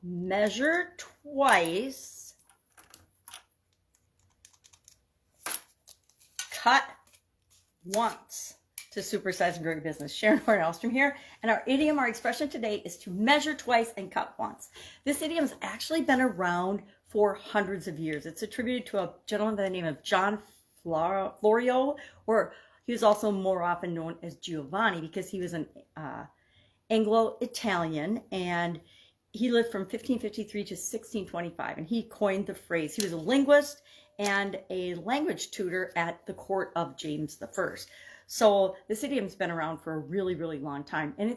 measure twice, cut once to supersize and grow your business. Sharon Horne-Ellstrom here, and our idiom, our expression today is to measure twice and cut once. This idiom has actually been around for hundreds of years. It's attributed to a gentleman by the name of John Florio, or he was also more often known as Giovanni because he was an Anglo-Italian, and he lived from 1553 to 1625, and he coined the phrase. He was a linguist and a language tutor at the court of James I. So this idiom's been around for a really, really long time, and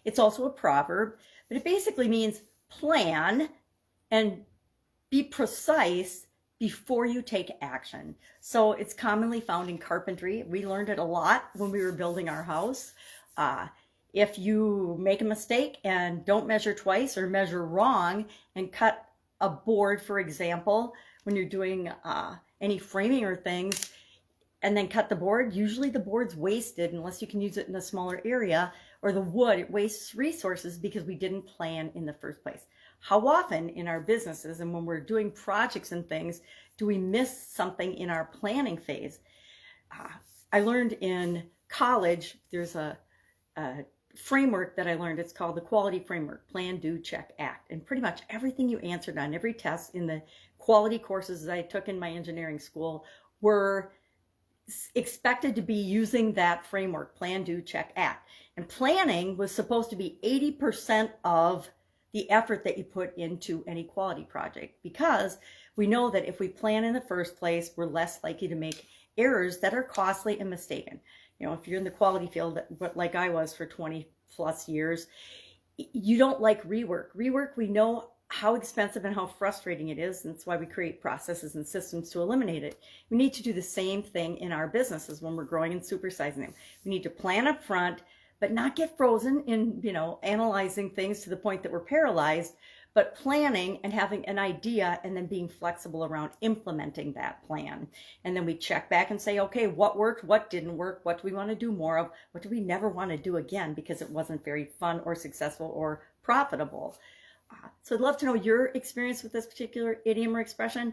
it's also a proverb, but it basically means plan and be precise before you take action. So it's commonly found in carpentry. We learned it a lot when we were building our house. If you make a mistake and don't measure twice or measure wrong and cut a board, for example, when you're doing any framing or things, and then cut the board, usually the board's wasted unless you can use it in a smaller area, or the wood, it wastes resources because we didn't plan in the first place. How often in our businesses and when we're doing projects and things do we miss something in our planning phase? I learned in college, there's a framework that I learned. It's called the quality framework: plan, do, check, act. And pretty much everything you answered on every test in the quality courses that I took in my engineering school were expected to be using that framework: plan, do, check, act. And planning was supposed to be 80% of the effort that you put into any quality project, because we know that if we plan in the first place, we're less likely to make errors that are costly and mistaken. You know, if you're in the quality field, like I was for 20 plus years, you don't like rework. Rework, we know how expensive and how frustrating it is, and that's why we create processes and systems to eliminate it. We need to do the same thing in our businesses when we're growing and supersizing them. We need to plan up front, but not get frozen in, analyzing things to the point that we're paralyzed, but planning and having an idea and then being flexible around implementing that plan. And then we check back and say, okay, what worked, what didn't work, what do we want to do more of, what do we never want to do again because it wasn't very fun or successful or profitable. So I'd love to know your experience with this particular idiom or expression.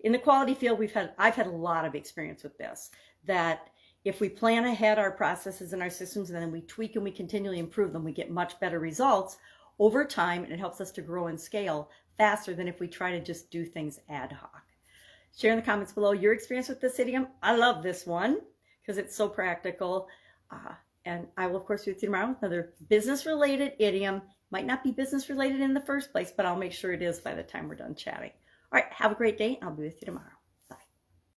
In the quality field, I've had a lot of experience with this, that if we plan ahead our processes and our systems and then we tweak and we continually improve them, we get much better results over time, and it helps us to grow and scale faster than if we try to just do things ad hoc. Share in the comments below your experience with this idiom. I love this one because it's so practical. And I will, of course, be with you tomorrow with another business-related idiom. Might not be business-related in the first place, but I'll make sure it is by the time we're done chatting. All right, have a great day, and I'll be with you tomorrow.